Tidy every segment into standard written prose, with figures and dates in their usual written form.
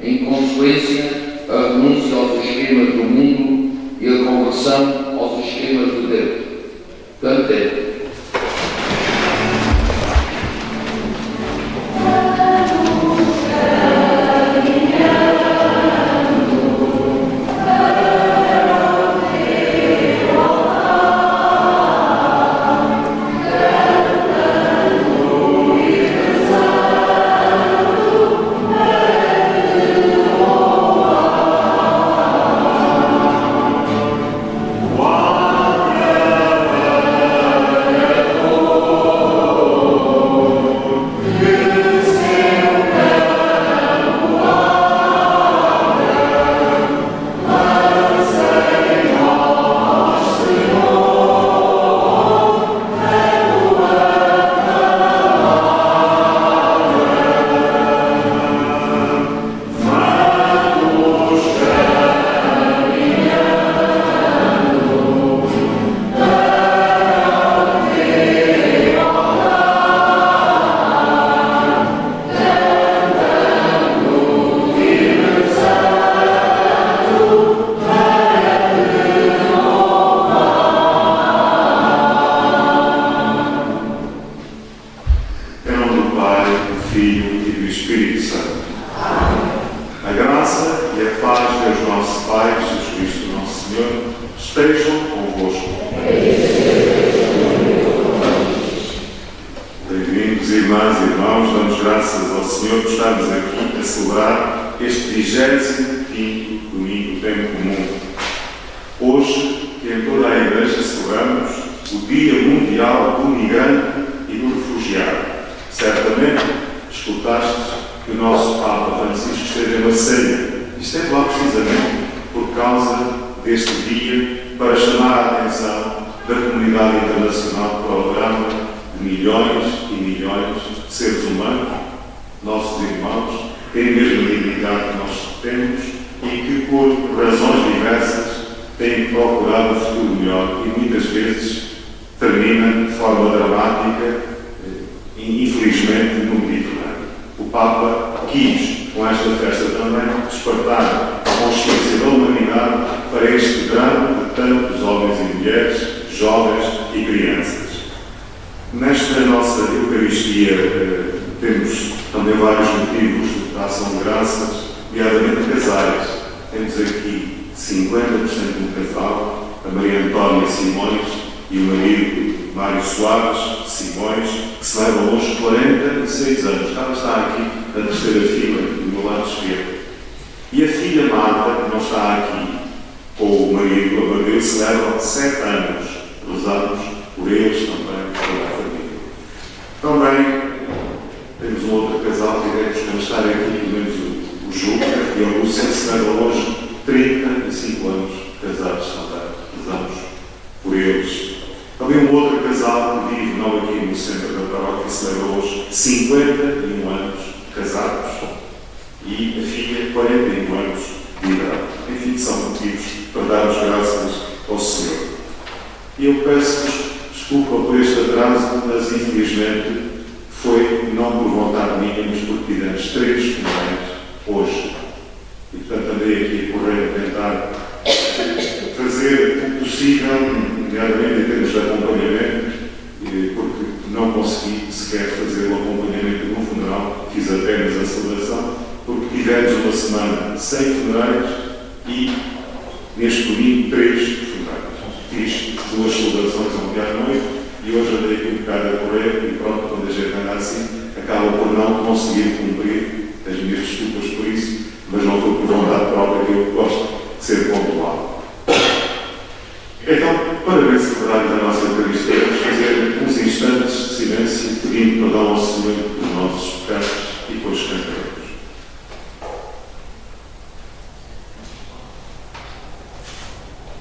em consequência, a renúncia aos esquemas do mundo e a conversão aos esquemas de Deus. Cantemos.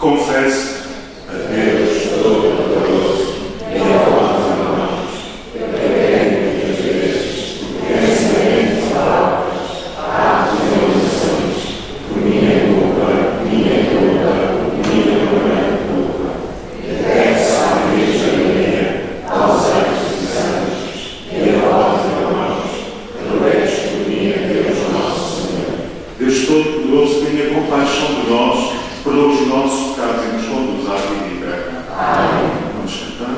Confesso a Deus Todo-Poderoso e a vós, irmãos, muitas vezes, pensamentos, palavras, atos e omissões, por minha culpa, e peço à Virgem Maria, aos anjos e santos, e a vós, irmãos, rogueis por mim a Deus Nosso Senhor. Todo-Poderoso tenha compaixão de nós, perdoa os nossos pecados e nos conduz à vida eterna. Amém. Vamos cantar.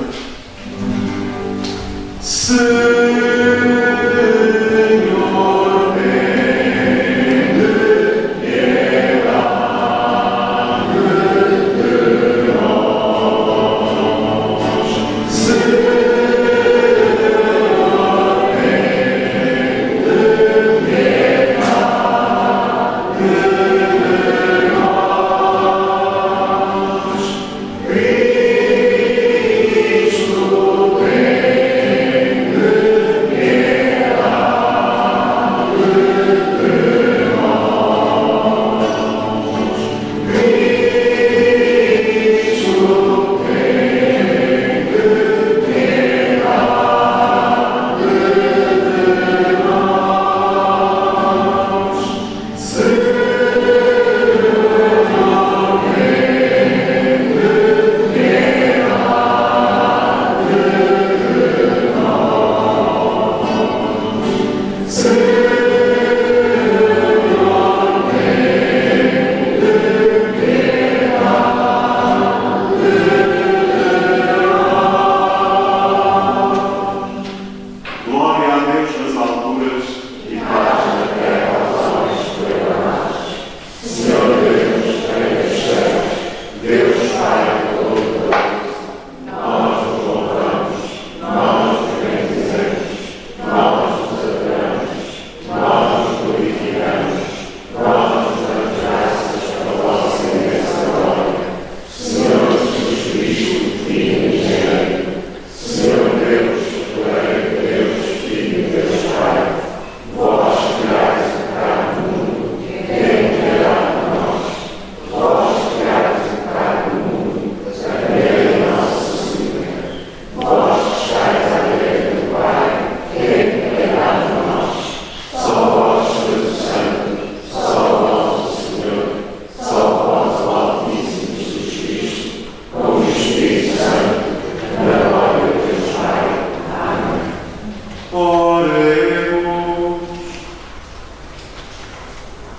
Senhor,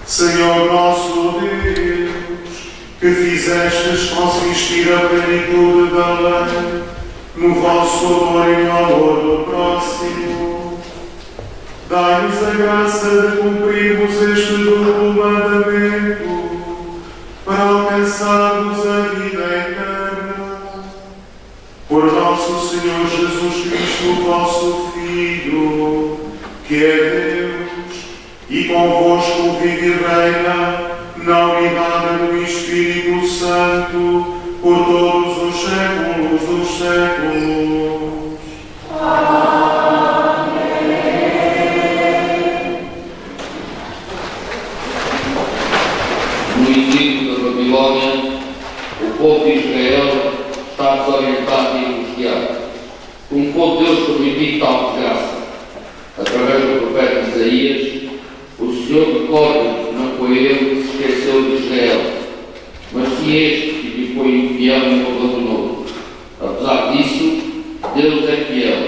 Senhor nosso Deus, que fizestes consistir a plenitude da lei no vosso amor e no amor do próximo, dai-nos a graça de cumprirmos este duplo mandamento para alcançarmos a vida eterna. Por nosso Senhor Jesus Cristo, vosso Filho, que é Deus, e convosco vive e reina na unidade do Espírito Santo por todos os séculos dos séculos. Amém. No exílio da Babilónia, o povo de Israel está desorientado e angustiado. Como pôde Deus permitir tal desgraça? Através do profeta Isaías, o Senhor recorda que não foi ele que se esqueceu de Israel, mas sim este que lhe foi infiel e o abandonou. Apesar disso, Deus é fiel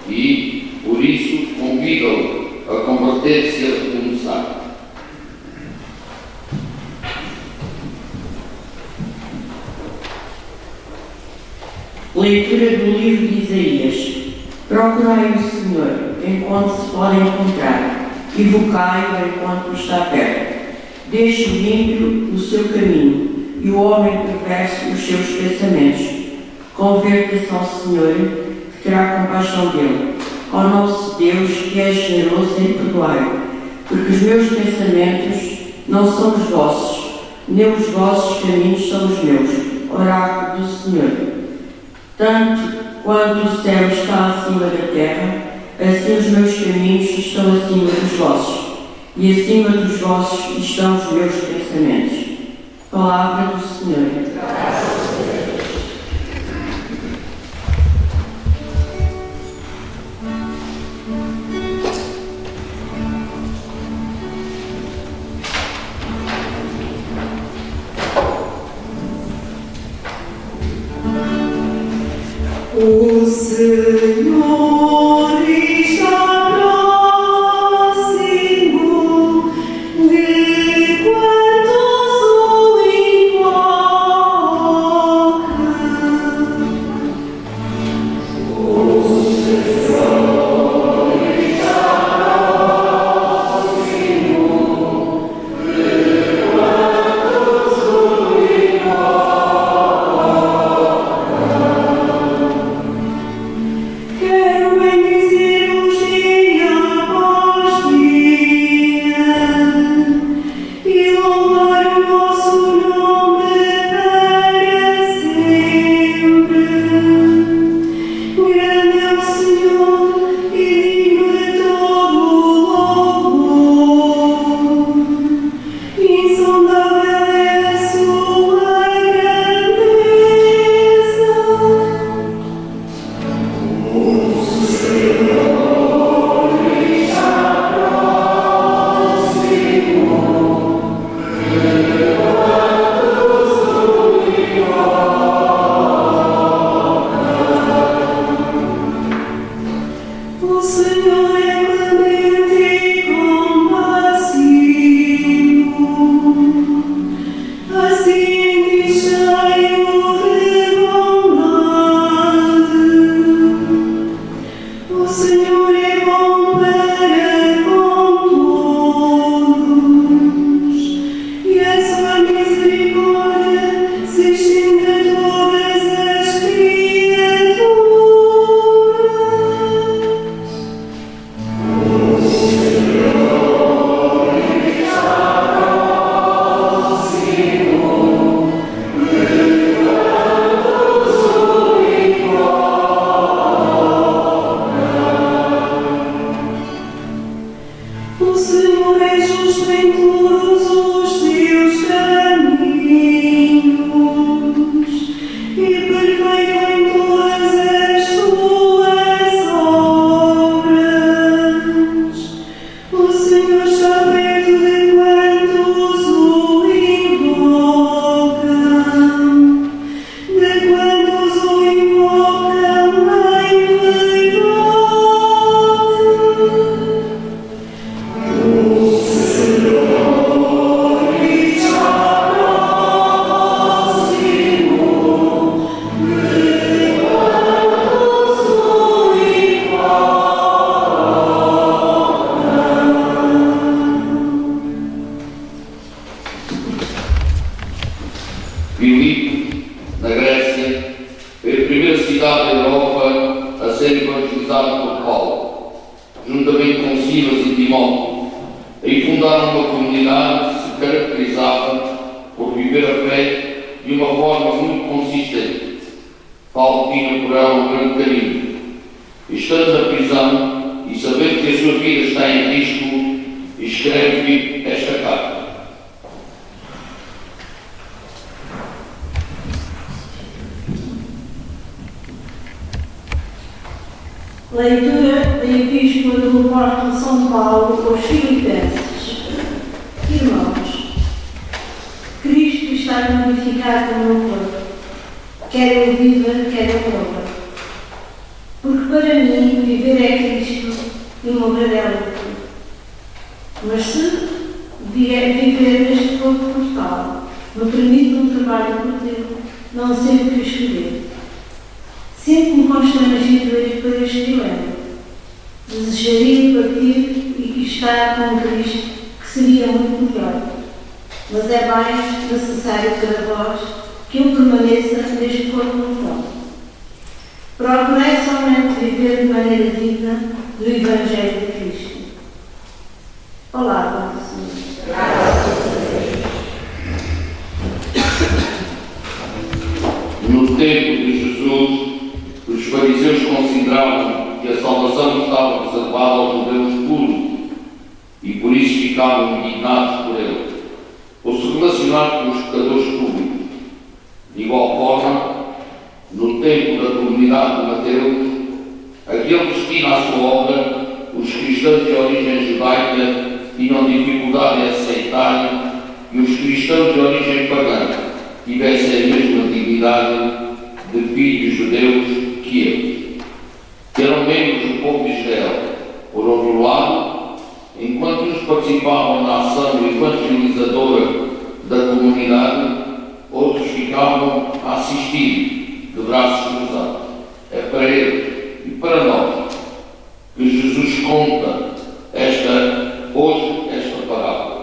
e, por isso, convida-o a converter-se e a recomeçar. Leitura do livro de Isaías. Procurai o Senhor enquanto se pode encontrar, invocai-o enquanto está perto. Deixe o ímpio o seu caminho e o homem perverso os seus pensamentos. Converta-se ao Senhor, que terá compaixão dele, ao nosso Deus, que é generoso em perdoar, porque os meus pensamentos não são os vossos, nem os vossos caminhos são os meus. Oráculo do Senhor. Tanto quanto o céu está acima da terra, assim os meus caminhos estão acima dos vossos, e acima dos vossos estão os meus pensamentos. Palavra do Senhor. Graças a Deus. O Senhor está próximo de Filipe, na Grécia, foi a primeira cidade da Europa a ser evangelizada por Paulo, juntamente com Silas e Timóteo. Aí fundaram uma comunidade que se caracterizava por viver a fé de uma forma muito consistente. Paulo tinha por ela um grande carinho. Estando na prisão e sabendo que a sua vida está em risco, escreve-lhe esta carta. Leitura da Epístola do Apóstolo São Paulo aos Filipenses. Irmãos, Cristo está glorificado no meu corpo, quer eu viva, quer eu morra. Porque para mim viver é Cristo e morrer é lucro. Mas se vier viver neste corpo mortal, me permite um trabalho por Deus, não sei o que escolher. Sinto-me constrangido por este dilema. Desejaria partir e estar com Cristo, que seria muito melhor. Mas é mais necessário para vós que eu permaneça neste corpo mortal. Procurei somente viver de maneira digna do Evangelho de Cristo. Palavra do Senhor. Graças a Deus. No tempo de Jesus, os fariseus consideravam que a salvação estava reservada aos judeus puros e por isso ficavam indignados por ele, ou se relacionar com os pecadores públicos. De igual forma, no tempo da comunidade de Mateus, aqueles que na sua obra os cristãos de origem judaica tinham dificuldade em aceitarem que os cristãos de origem pagã tivessem a mesma dignidade de filhos judeus que eles, que eram membros do povo de Israel. Por outro lado, enquanto eles participavam na ação evangelizadora da comunidade, outros ficavam a assistir de braços cruzados. É para eles e para nós que Jesus conta hoje esta parábola.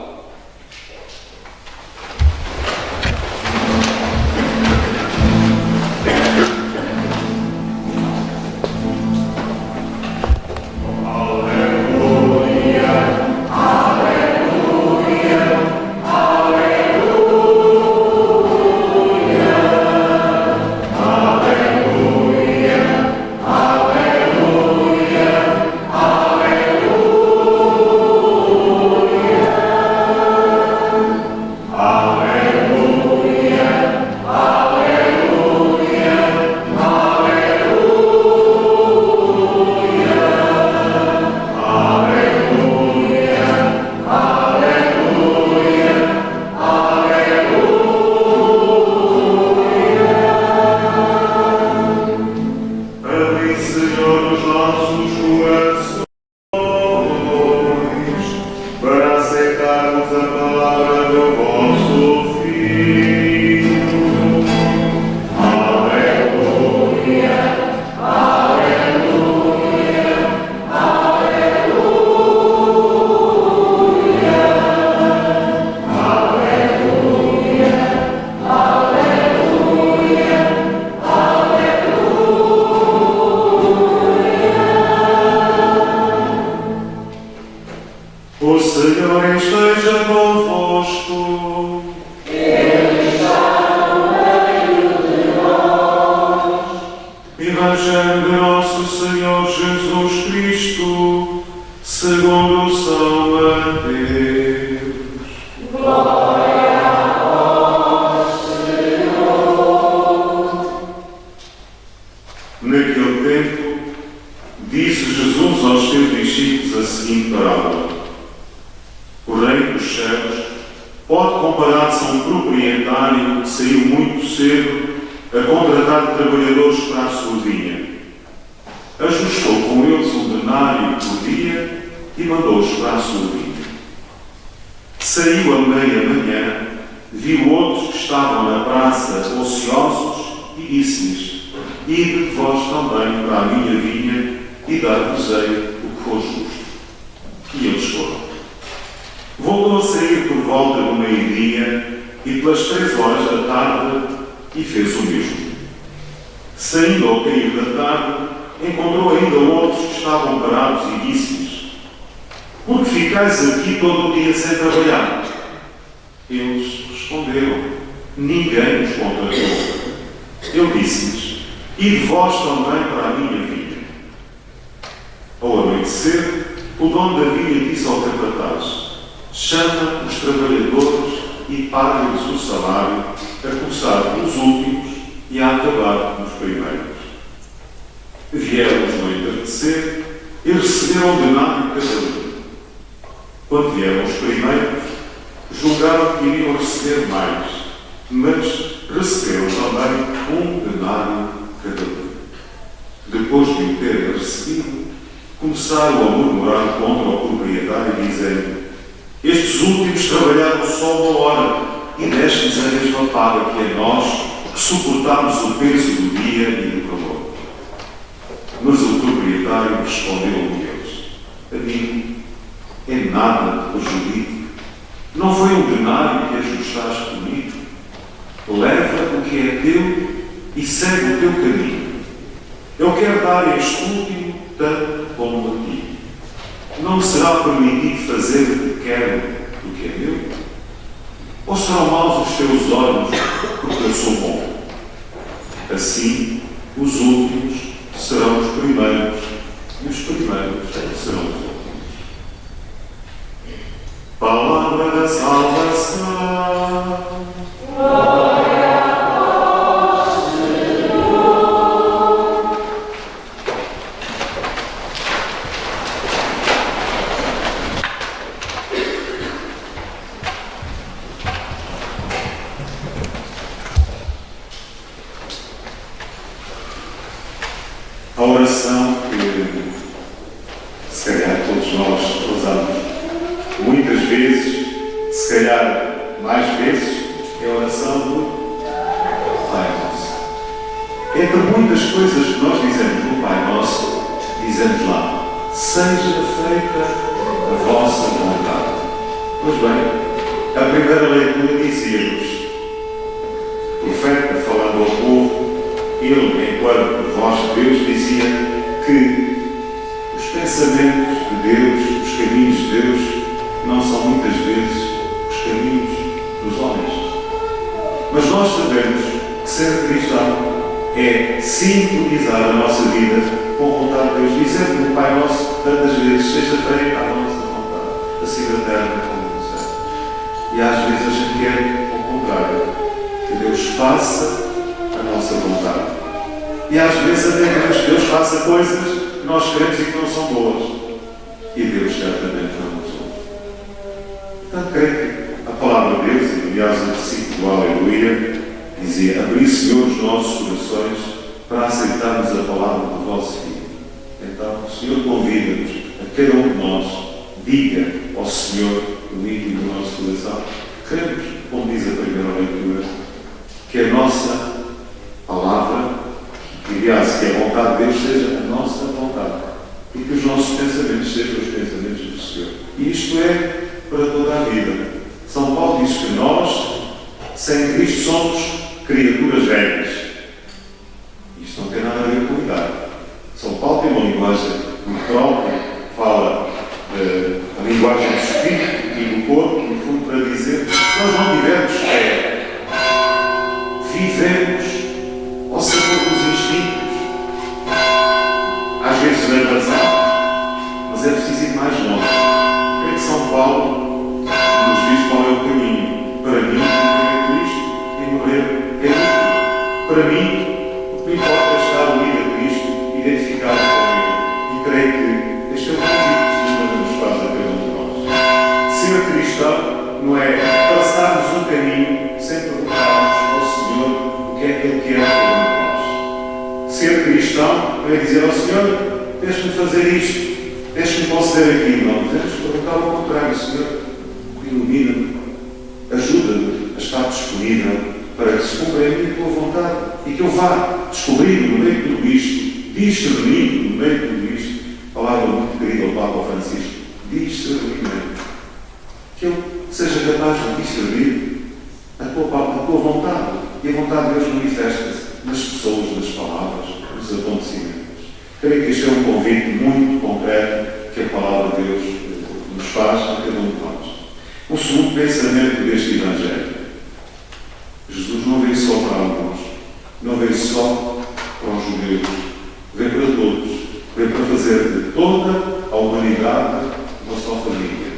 O Senhor esteja convosco. Ele está no meio de nós. Evangelho de nosso Senhor Jesus Cristo, segundo São Mateus. Glória a vós, Senhor. Naquele tempo, disse Jesus aos seus discípulos a seguinte parábola: o reino dos céus pode comparar-se a um proprietário que saiu muito cedo a contratar trabalhadores para a sua vinha. Ajustou com eles um denário por dia e mandou-os para a sua vinha. Saiu à meia-manhã, viu outros que estavam na praça ociosos e disse-lhes: ide vós também para a minha vinha e dar-vos-ei o que for justo. E eles foram. Voltou a sair por volta do meio-dia e pelas 3 horas da tarde, e fez o mesmo. Saindo ao cair da tarde, encontrou ainda outros que estavam parados e disse-lhes: por que ficais aqui todo o dia sem trabalhar? Eles responderam: ninguém nos contratou. Ele disse-lhes: ide vós também para a minha vinha. Ao anoitecer, o dono da vinha disse ao capataz: chama os trabalhadores e paga-lhes o salário, a começar pelos últimos e a acabar nos primeiros. Vieram no entardecer e receberam um denário cada um. Quando vieram os primeiros, julgaram que iriam receber mais, mas receberam também um denário cada um. Depois de o terem recebido, começaram a murmurar contra o proprietário, dizendo: estes últimos trabalharam só 1 hora e deste-nos a mesma paga que a nós, que suportámos o peso do dia e do calor. Mas o proprietário respondeu-lhes: amigo, é nada que prejudique. Não foi um denário que ajustaste comigo? Leva o que é teu e segue o teu caminho. Eu quero dar a este último tanto como a ti. Não me será permitido fazer o que quero do que é meu? Ou serão maus os teus olhos porque eu sou bom? Assim, os últimos serão os primeiros e os primeiros serão os últimos. Palavra da salvação. Glória a vós, Senhor. A oração que, se calhar, todos nós usamos muitas vezes, se calhar mais vezes, é a oração do Pai Nosso. Entre muitas coisas que nós dizemos no Pai Nosso, dizemos lá: seja feita a vossa vontade. Pois bem, a primeira leitura dizia-nos, o profeta falando ao povo, ele, enquanto voz de Deus, dizia que os pensamentos de Deus, os caminhos de Deus, não são muitas vezes os caminhos dos homens. Mas nós sabemos que ser cristão é sintonizar a nossa vida com a vontade de Deus. Dizendo no Pai Nosso tantas vezes: seja feita a nossa vontade, assim na terra como no céu. E às vezes a gente quer o contrário, que Deus faça a nossa vontade. E às vezes até queremos que Deus faça coisas que nós queremos e que não são boas. E Deus certamente não nos ouve. Portanto, creio que a palavra de Deus, e aliás o versículo Aleluia, dizia: abri, Senhor, os nossos corações para aceitarmos a palavra do vosso Filho. Então, o Senhor convida-nos a cada um de nós: diga ao Senhor o íntimo do nosso coração. Queremos, como diz a primeira leitura, que a nossa palavra, que aliás que a vontade de Deus seja a nossa vontade e que os nossos pensamentos sejam os pensamentos do Senhor. E isto é para toda a vida. São Paulo diz que nós, sem Cristo, somos criaturas velhas. Isto não tem nada a ver com a idade. São Paulo tem uma linguagem muito própria, fala a linguagem do espírito e do corpo, no fundo, para dizer que nós não tivemos fé. Vivemos ao sabor dos instintos. Às vezes na razão, mas é preciso ir mais longe. É que São Paulo nos diz qual é o caminho. Para mim, viver é Cristo e morrer é útil. Para mim, o que me importa é estar unido a Cristo, identificado com Ele. E creio que este é o convite que o Senhor nos faz a cada um de nós. Ser cristão não é traçarmos um caminho sem perguntarmos ao Senhor o que é que Ele quer para nós. Ser cristão não é dizer ao Senhor: deixe-me fazer isto, deixe-me conceder aquilo. Não, devemos perguntar ao contrário: Senhor, ilumina-me, ajuda-me a estar disponível para que se cumpra a minha tua vontade e que eu vá descobrindo no meio de tudo isto, discernindo no meio de tudo isto. Palavra muito querida ao Papa Francisco: discernimento. Que eu seja capaz de discernir a tua vontade. E a vontade de Deus manifesta-se nas pessoas, nas palavras, nos acontecimentos. Creio que este é um convite muito concreto que a palavra de Deus nos faz a cada um de nós. O segundo pensamento deste Evangelho. Jesus não veio só para alguns, não veio só para os judeus, veio para todos, veio para fazer de toda a humanidade uma só família.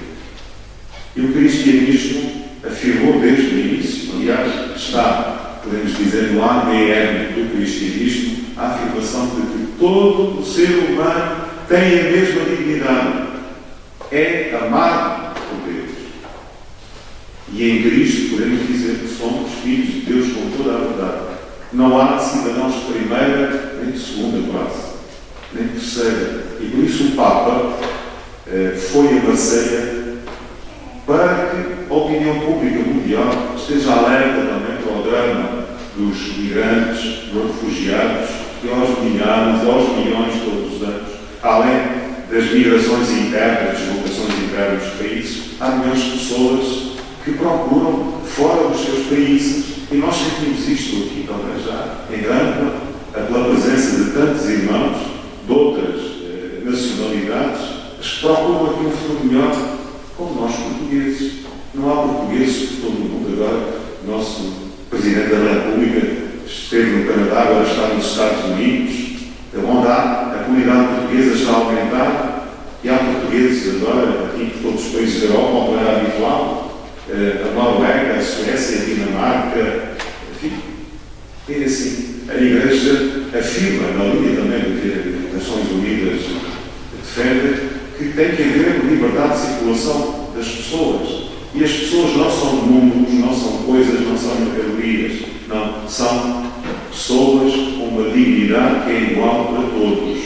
E o cristianismo afirmou desde o início, aliás, está, podemos dizer, no ADN do cristianismo, a afirmação de que todo o ser humano tem a mesma dignidade. É amado por Deus. E em Cristo podemos dizer que somos filhos de Deus com toda a verdade. Não há cidadãos de primeira nem de segunda classe, nem de terceira. E por isso o Papa foi a Marselha para que a opinião pública mundial esteja alerta também para o drama dos migrantes, dos refugiados, e aos milhares, aos milhões todos os anos. Além das migrações internas, deslocações internas dos países, há milhões de pessoas que procuram fora dos seus países. E nós sentimos isto aqui também já, em grande, pela presença de tantos irmãos de outras nacionalidades, que procuram aqui um futuro melhor, como nós portugueses. Não há portugueses por todo o mundo agora. O nosso Presidente da República esteve no Canadá, agora está nos Estados Unidos, onde a comunidade portuguesa está a aumentar, e há portugueses agora, aqui por todos os países da Europa, como era habitual, a Noruega, a Suécia, a Dinamarca, enfim, é assim. A Igreja afirma, na linha também do que as Nações Unidas defendem, que tem que haver liberdade de circulação das pessoas. E as pessoas não são números, não são coisas, não são mercadorias. Não, são pessoas com uma dignidade que é igual para todos.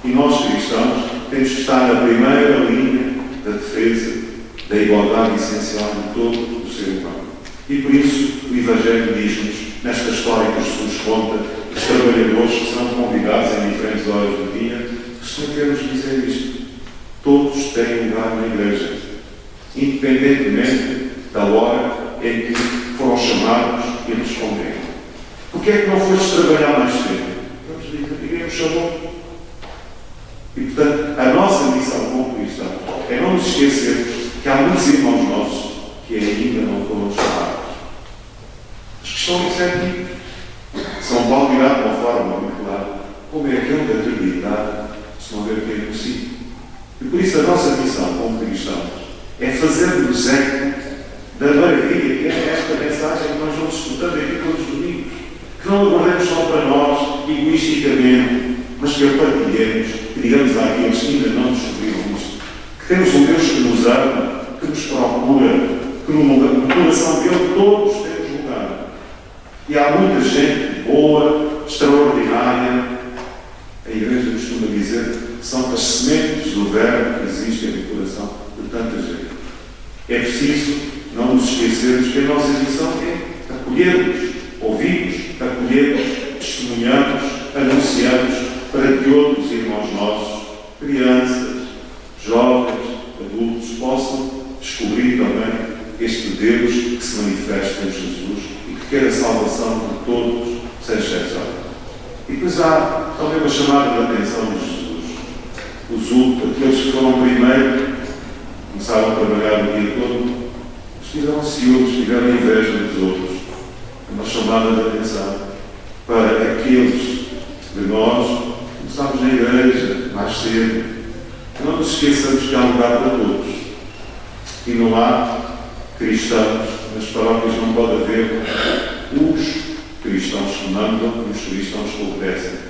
E nós, cristãos, temos que estar na primeira linha da defesa da igualdade essencial de todo o ser humano. E por isso o Evangelho diz-nos, nesta história que Jesus conta, os trabalhadores que são convidados em diferentes horas do dia, o Senhor quer nos dizer isto. Todos têm lugar na Igreja, independentemente da hora em que foram chamados e respondem. Porquê é que não foste trabalhar mais cedo? Vamos dizer, ninguém nos chamou. E, portanto, a nossa missão como cristãos é não nos esquecermos que há muitos irmãos nossos que ainda não foram chamados. Os que estão receptivos. São Paulo dirá de uma forma muito clara como é que ele deve acreditar se não houver quem é possível. E por isso a nossa missão como cristãos é fazer-nos eco da maravilha que é esta mensagem que nós vamos escutando aqui todos os domingos. Que não aguardemos só para nós, egoisticamente, mas que a partilhemos, que digamos àqueles que ainda não descobriram isto, que temos um Deus que nos ama, que nos procura, que no coração dele todos temos lugar. E há muita gente boa, extraordinária. A Igreja costuma dizer que são as sementes do verbo que existem no coração de tanta gente. É preciso não nos esquecermos que a nossa missão é acolhermos, ouvirmos, acolhermos, testemunharmos, anunciarmos para que outros irmãos nossos, crianças, jovens, adultos, possam descobrir também este Deus que se manifesta em Jesus e que quer a salvação de todos, sem exceção. E depois há também uma chamada de atenção de Jesus. Os últimos, aqueles que foram primeiro, começaram a trabalhar o dia todo, estiveram ciúmes, tiveram inveja dos outros. Uma chamada de atenção para aqueles de nós que começamos na Igreja mais cedo. Não nos esqueçamos que há lugar para todos. E não há cristãos, nas paróquias não pode haver os cristãos que mandam e os cristãos que obedecem.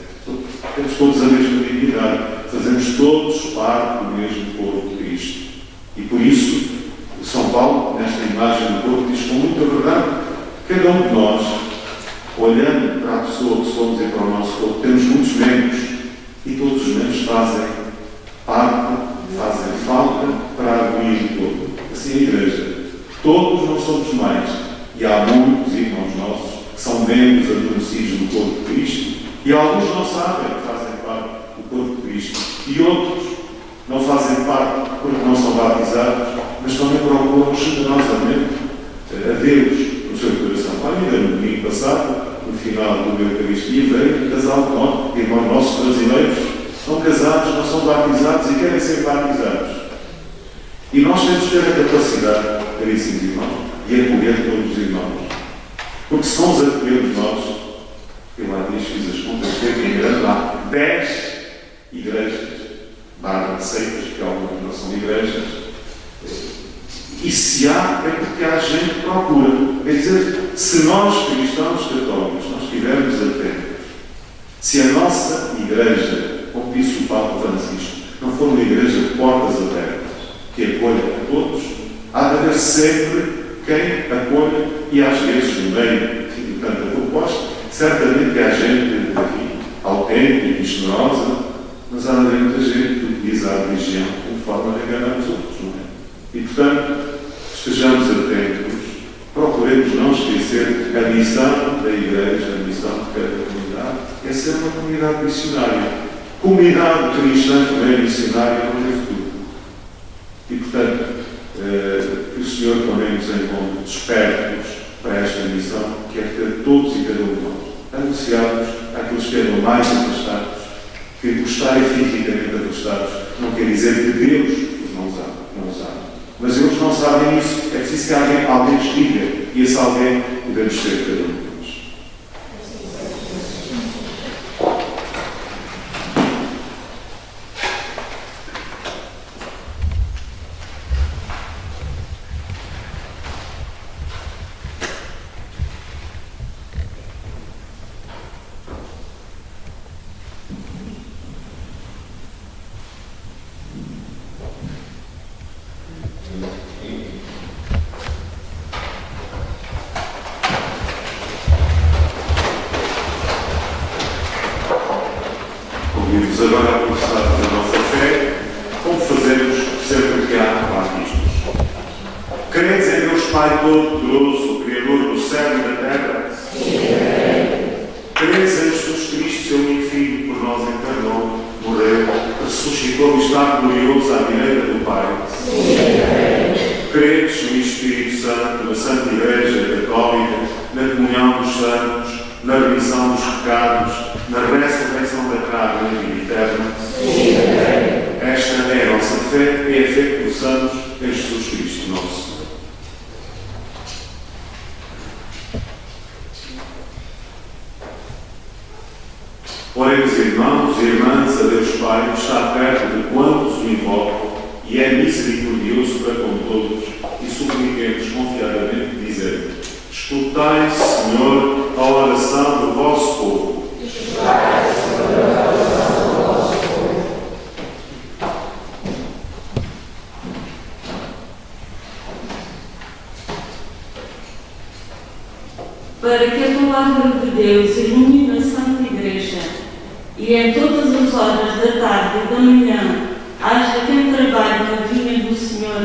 Temos todos a mesma dignidade. Fazemos todos parte do mesmo corpo de Cristo. E por isso, São Paulo, nesta imagem do corpo, diz com muita verdade, cada um de nós, olhando para a pessoa que somos e para o nosso corpo, temos muitos membros. E todos os membros fazem parte, fazem falta para a harmonia do corpo. Assim a Igreja. Todos não somos mais. E há muitos irmãos nossos que são membros adormecidos do corpo de Cristo, e alguns não sabem que fazem parte do corpo de Cristo, e outros não fazem parte porque não são batizados, mas também procuram generosamente a Deus no seu passado, no final do Eucaristia, veio um casal de irmãos nossos brasileiros, são casados, não são batizados e querem ser batizados. E nós temos que ter a capacidade, caríssimos irmãos, de acolher todos os irmãos. Porque se não os acolhermos nós, eu lá diz, fiz as contas, teve em grande lá 10 igrejas, barra de seitas, que algumas não são igrejas, e se há, é porque há gente que procura. Quer dizer, se nós, cristãos católicos, nós estivermos atentos, se a nossa igreja, como disse o Papa Francisco, não for uma igreja de portas abertas, que acolha a todos, há de haver sempre quem acolha, e às vezes no meio de tanta proposta, certamente que há gente autêntica e generosa, mas há de haver muita gente que utiliza a religião como forma de enganar os outros, não é? E portanto, estejamos atentos, procuremos não esquecer a missão da Igreja, a missão de cada comunidade, é ser uma comunidade missionária. Comunidade cristã também missionária não é tudo. E portanto, que o Senhor também nos encontre despertos para esta missão, que é ter todos e cada um de nós anunciados àqueles que eram mais afastados, que por estarem fisicamente afastados não quer dizer que Deus os não sabe. Mas eles não sabem isso, é preciso que alguém lhes diga, e esse alguém podemos ser cada um de nós. Convido-vos agora a começar a nossa fé, como fazemos sempre que há batismos. Credes em Deus Pai Todo-Poderoso, o Criador do céu e da terra? Sim. Credes em Jesus Cristo, seu único Filho, por nós encarnou, morreu, ressuscitou e está glorioso à direita do Pai? Sim. Credes no Espírito Santo, na Santa Igreja Católica, na comunhão dos santos, na remissão dos pecados, na ressurreição da carne e vida eterna? Sim. Esta é a nossa fé e a fé que professamos em Jesus Cristo, nosso Senhor. Oremos, irmãos e irmãs, a Deus Pai, que está perto de quantos o invocam e é misericordioso para com todos, e supliquemos confiadamente, dizendo: escutai, Senhor, a oração do vosso povo. Escutai, Senhor, a oração do vosso povo. Para que a palavra de Deus ilumine a Santa Igreja e em todas as horas da tarde e da manhã haja quem trabalhe na vinha do Senhor,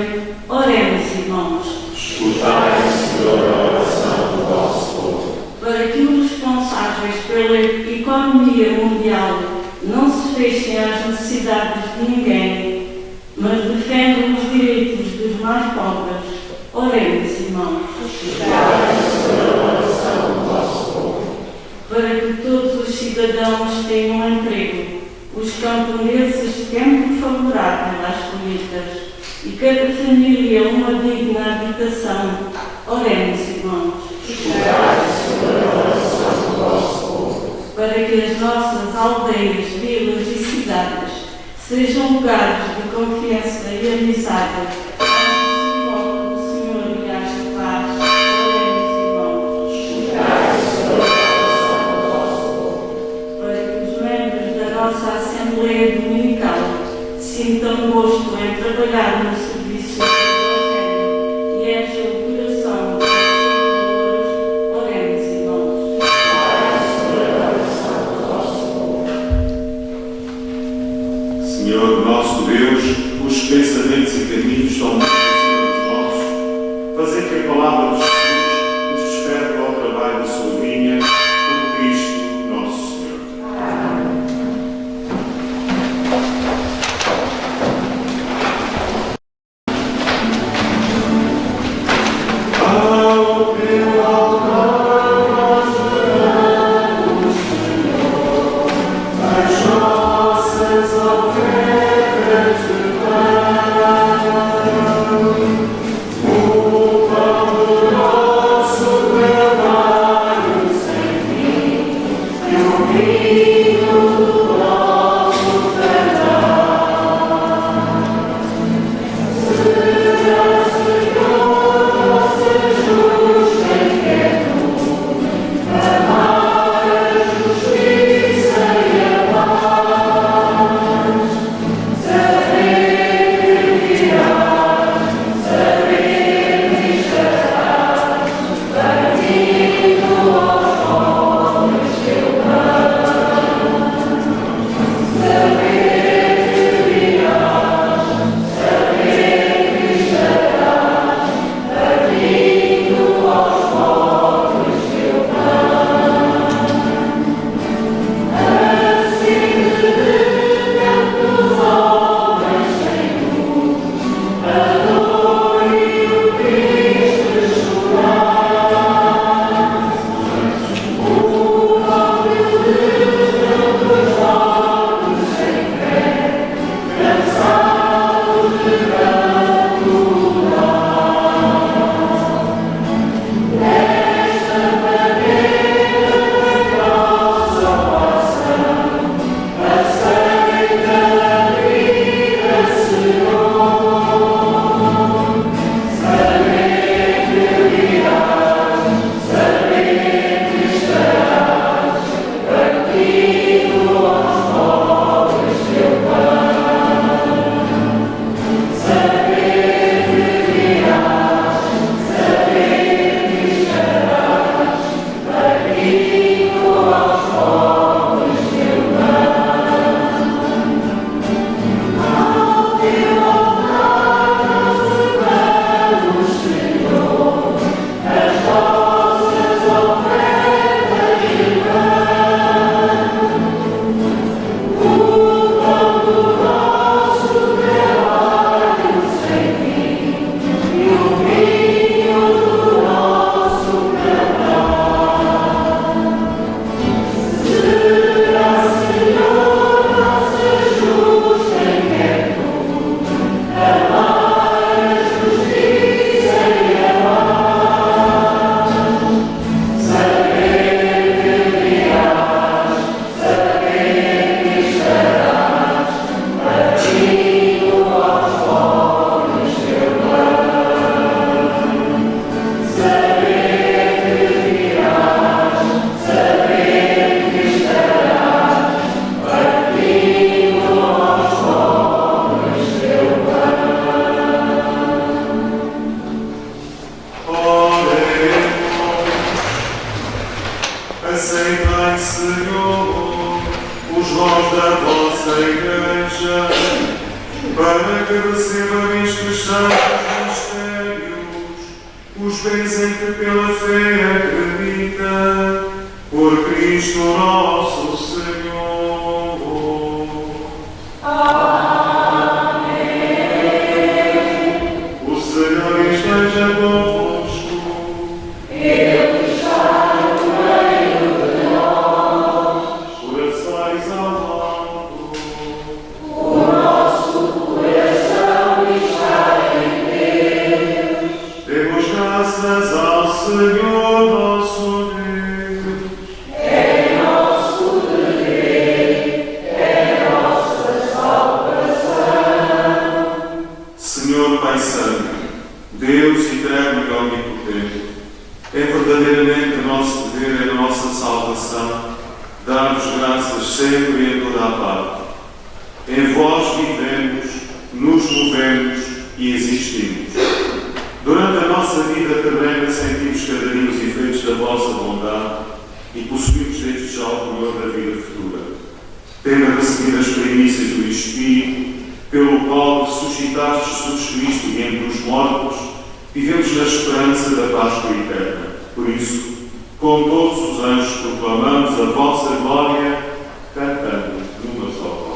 oremos, irmãos. Escutai, Senhor, a oração do vosso povo. Para que os responsáveis pela economia mundial não se fechem às necessidades de ninguém, mas defendam os direitos dos mais pobres, oremos, irmãos. Escutai, Senhor, a oração do vosso povo. Para que todos os cidadãos tenham emprego, os camponeses tempo favorável às colheitas e cada família uma digna habitação, oremos, irmãos. Escutai, Senhor, a oração do vosso povo. Para que as nossas aldeias, vilas e cidades sejam lugares de confiança e amizade, onde se invoca o Senhor e haja paz, oremos, irmãos. Escutai, Senhor, a oração do vosso povo. Para que os membros da nossa Assembleia Dominical sintam gosto em trabalhar no serviço do Evangelho e encham o coração dos seus valores, oremos, irmãos. Escutai, Senhor, a oração do vosso povo. Senhor nosso Deus, os pensamentos e caminhos estão Aceitai, Senhor, os dons da vossa Igreja, para que recebam estes santos mistérios, os bens em que pela fé acredita, por Cristo nosso Senhor. Amém. O Senhor esteja convosco. Ele está no meio de nós. Corações ao alto. O nosso coração está em Deus. Demos graças ao Senhor nosso Deus. É nosso dever, é nossa salvação. Senhor Pai Santo, Deus eterno e omnipotente, é verdadeiramente nosso dever, é nossa salvação, dar-vos graças sempre e em toda a parte. Em vós vivemos, nos movemos e existimos. Durante a nossa vida terrena sentimos cada dia os efeitos da vossa bondade e possuímos desde já o penhor da vida futura. Tendo recebido as primícias do Espírito, pelo qual ressuscitaste Jesus Cristo de entre os mortos, vivemos na esperança da Páscoa eterna. Por isso, com todos os anjos, proclamamos a vossa glória, cantando numa só voz.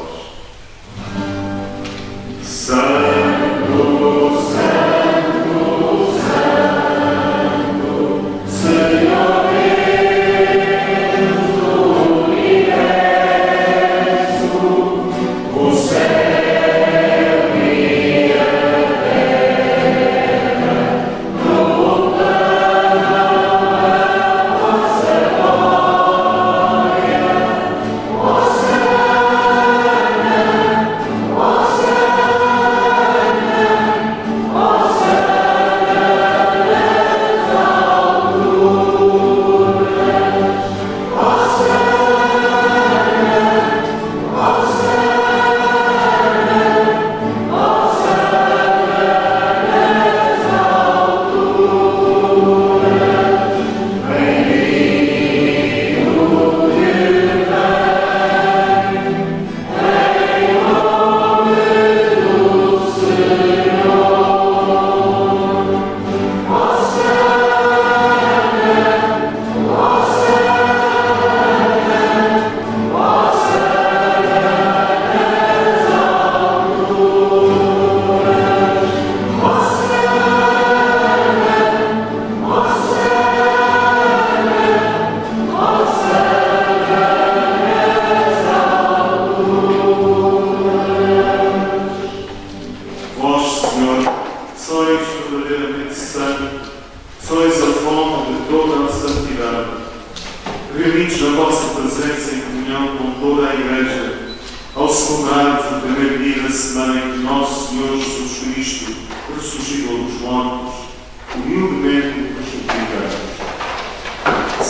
Santo, Santo, Santo, Senhor Deus do universo, o céu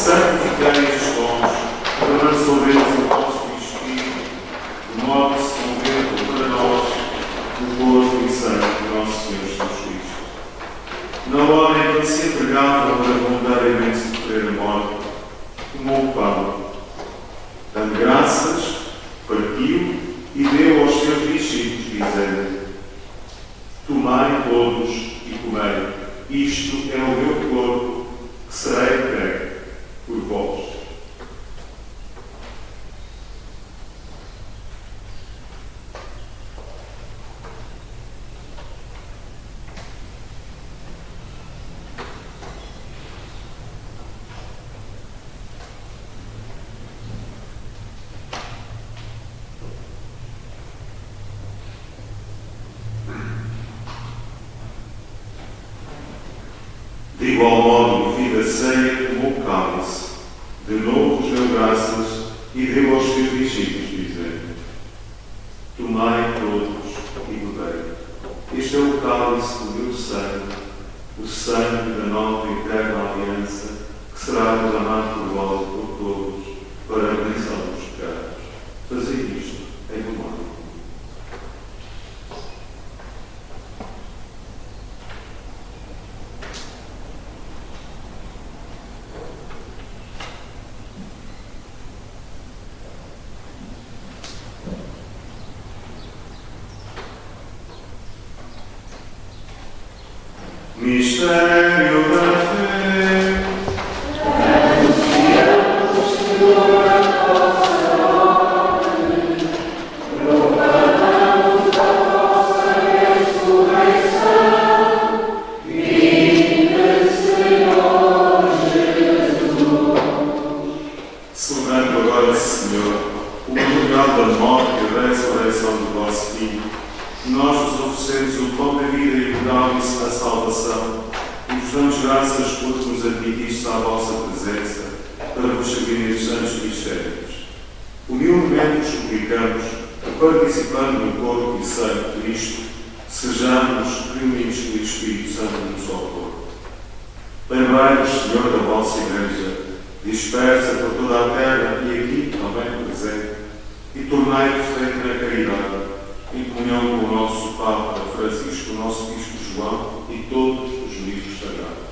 e a terra proclamam a vossa glória. De igual modo, vida ceia tomou o cálice, de novo vos deu graças e deu aos seus discípulos, dizendo: Tomai todos e bebei. Este é o cálice do meu sangue, o sangue da nova e eterna aliança, que será derramado por vós e por todos, para a remissão dos pecados. Fazei isto em memória. Mistério da fé. Celebrando agora, Senhor, o memorial da morte e a ressurreição do vosso Filho, nós vos oferecemos o pão da vida e o cálice da salvação e vos damos graças porque nos admitistes à vossa presença para vos servir os santos mistérios. Humildemente vos suplicamos que, participando no corpo e sangue de Cristo, sejamos reunidos pelo Espírito Santo num só corpo. Lembrai-vos, Senhor, da vossa Igreja, dispersa por toda a terra e aqui também presente, e tornai perfeita na caridade, em comunhão com o nosso Papa Francisco, o nosso Bispo João e todos os ministros sagrados.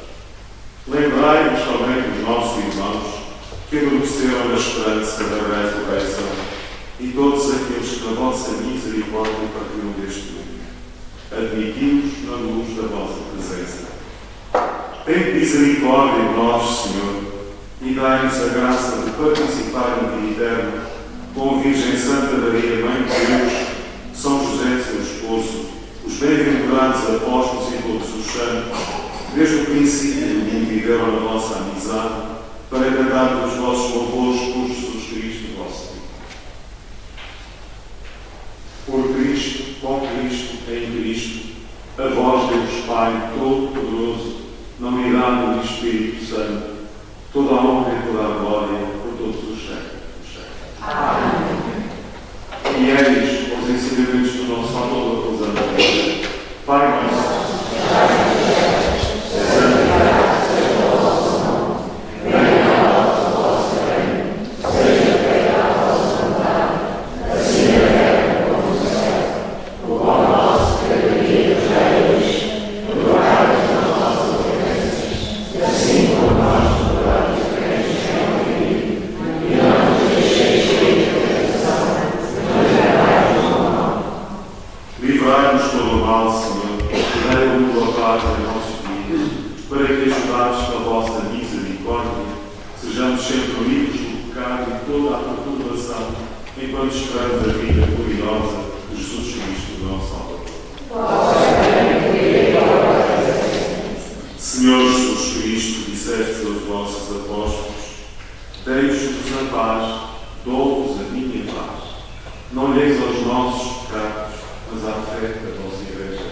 Lembrai-vos também dos nossos irmãos que adormeceram na esperança da ressurreição e todos aqueles que na vossa misericórdia partiram deste mundo. Admiti-os na luz da vossa presença. Tende misericórdia de nós, Senhor, e dai-nos a graça de participar no dia eterno com a Virgem Santa Maria, Mãe de Deus, São José, seu esposo, os bem-aventurados apóstolos e todos os santos, desde o princípio do mundo viveram na vossa amizade, para cantar os vossos louvores por Jesus Cristo, vosso Filho. Por Cristo, com Cristo, em Cristo, a vós, Deus Pai Todo-Poderoso, na unidade do Espírito Santo, toda a honra e toda a glória por todos os séculos. Amém. E eis os ensinamentos do nosso Salvador, usando a Bíblia. Pai nosso, santificado seja o vosso nome. Venha a nós o vosso reino. Seja feita a vossa vontade, assim na terra como no céu. O pão nosso de cada dia nos dai hoje. Perdoai-nos as nossas ofensas, assim como nós perdoamos a quem nos tem ofendido. E não nos deixeis cair em tentação, mas livrai-nos do mal. Livrai-nos todo o mal, Senhor, e dai-nos a paz em nossos dias, para que, ajudados pela vossa misericórdia, sejamos sempre livres do pecado e toda a perturbação, enquanto esperamos a vida gloriosa de Jesus Cristo, nosso Salvador. Senhor Jesus Cristo, disseste aos vossos apóstolos: deixo-vos a paz, dou-vos a minha paz. Não olheis aos nossos pecados, mas à fé da vossa Igreja,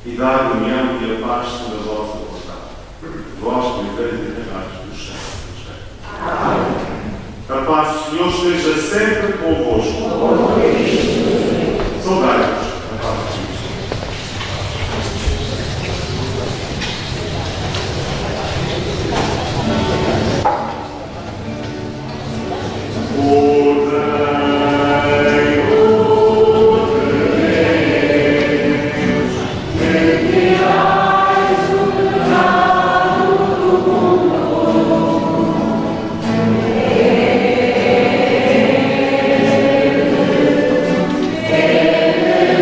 e dá a união e a paz segundo a vossa vontade. Vós que viveis e reinais dos séculos dos séculos. Amém. A paz do Senhor esteja sempre convosco. Saudai-vos. A paz do Senhor. Yeah.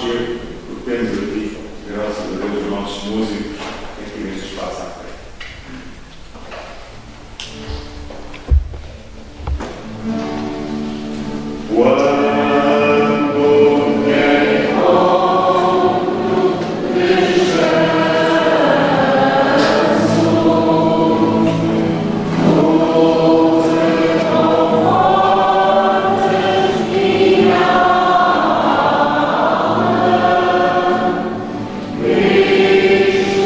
chego, porque temos aqui, graças a Deus, os nossos músicos aqui neste espaço à frente. Cristo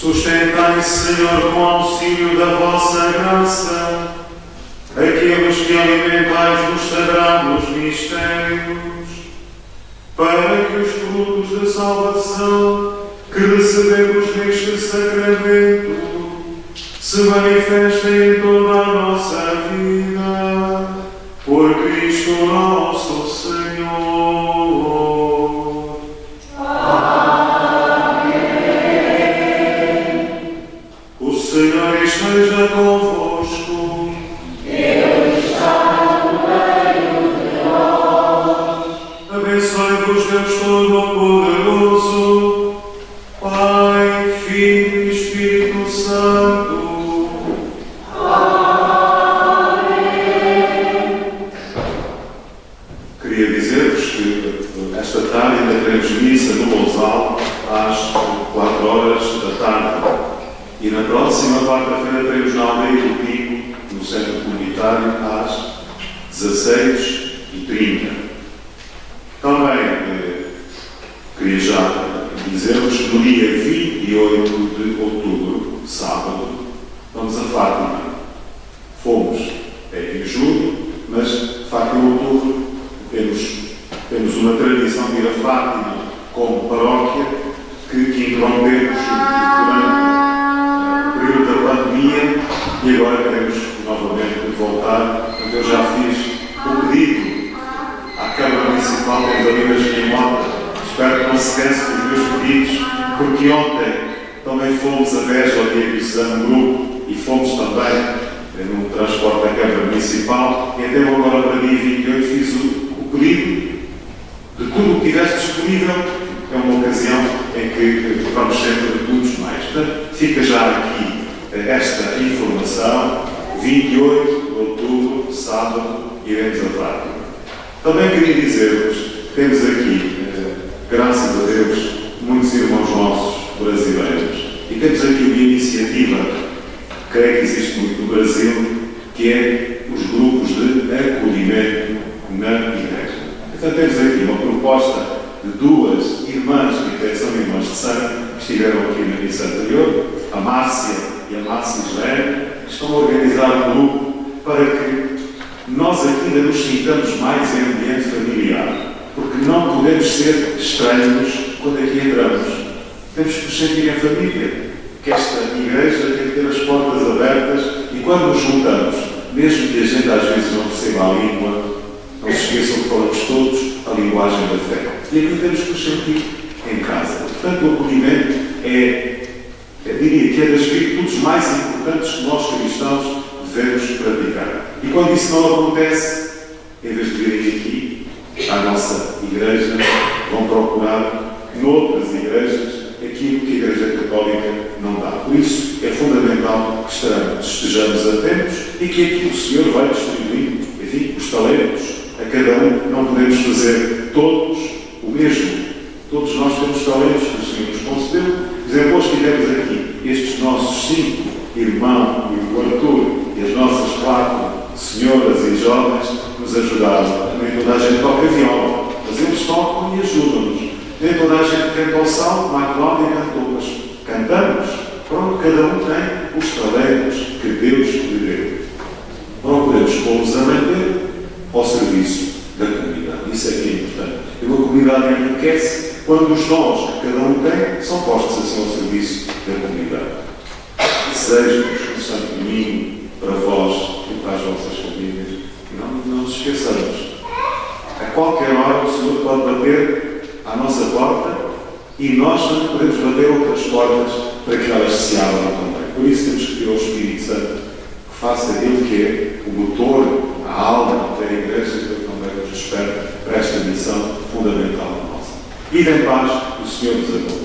Sustentai, Senhor, com auxílio da vossa graça, aqueles que alimentais nos sagrados mistérios, para que os frutos da salvação que recebemos neste sacramento se manifestem em toda a nossa vida, por Cristo nosso Senhor. Amém. O Senhor esteja convosco. Ele está no meio de nós. Abençoe-vos Deus Todo-Poderoso, Pai, Filho e Espírito Santo. Queria dizer-vos que esta tarde ainda teremos missa no Lousal às 4 horas da tarde. E na próxima quarta-feira teremos na Aldeia do Pico, no Centro Comunitário, às 16h30. Também queria já dizer-vos que no dia 28 de outubro, sábado, vamos a Fátima. Fomos em julho, mas Fátima em outubro temos uma tradição de ir a Fátima como paróquia que interrompemos durante o período da pandemia e agora queremos novamente voltar. Então eu já fiz o pedido à Câmara Municipal, temos ali nas minhas motas, espero que não se canse dos meus pedidos, porque ontem também fomos a Beja ao dia do São Grupo e fomos também no transporte da Câmara Municipal e até agora para dia 28 fiz o pedido de tudo o que tivesse disponível. É uma ocasião em que vamos sempre todos mais. Portanto, fica já aqui esta informação. 28 de outubro, sábado, iremos a Fátima. Também queria dizer-vos que temos aqui, graças a Deus, muitos irmãos nossos brasileiros e temos aqui uma iniciativa, creio que existe muito no Brasil, que é os grupos de acolhimento na igreja. Então temos aqui uma proposta de duas irmãs, que até são irmãs de sangue, que estiveram aqui na missa anterior, a Márcia e a Márcia Israel, que estão a organizar um grupo para que nós aqui ainda nos sintamos mais em ambiente familiar, porque não podemos ser estranhos quando aqui entramos. Temos que nos sentir em família, que esta igreja tem que ter as portas abertas e quando nos juntamos, mesmo que a gente às vezes não perceba a língua, não se esqueçam que falamos todos a linguagem da fé. E aqui temos que nos sentir em casa. Portanto, o acolhimento diria que é das virtudes mais importantes que nós cristãos devemos praticar. E quando isso não acontece, em vez de virem aqui, à nossa igreja, vão procurar noutras igrejas aquilo que a Igreja Católica não dá. Por isso, é fundamental que estejamos atentos e que aqui o Senhor vai distribuir, enfim, os talentos a cada um. Não podemos fazer todos o mesmo. Todos nós temos talentos que o Senhor nos concedeu. Por exemplo, hoje tivemos aqui estes nossos 5 irmãos, e o Arthur, e as nossas 4 senhoras e jovens que nos ajudaram. Nem toda a gente toca viola, mas eles tocam e ajudam-nos. Nem toda a gente canta ao salmo, como a Cláudia cantou, mas cantamos. Pronto, cada um tem os talentos que Deus lhe deu. Procuramos pô-los a manter ao serviço da comunidade. Isso é que é importante. E uma comunidade enriquece quando os dons que cada um tem são postos assim ao serviço da comunidade. Desejo-vos um Santo Domingo para vós e para as vossas famílias. E não nos esqueçamos. A qualquer hora o Senhor pode bater à nossa porta e nós também podemos bater outras portas para que elas se abram também. Por isso temos que pedir ao Espírito Santo que faça aquilo que é o motor, a alma da igreja, que também nos espera para esta missão fundamental nossa. E em paz, o Senhor nos acompanhe.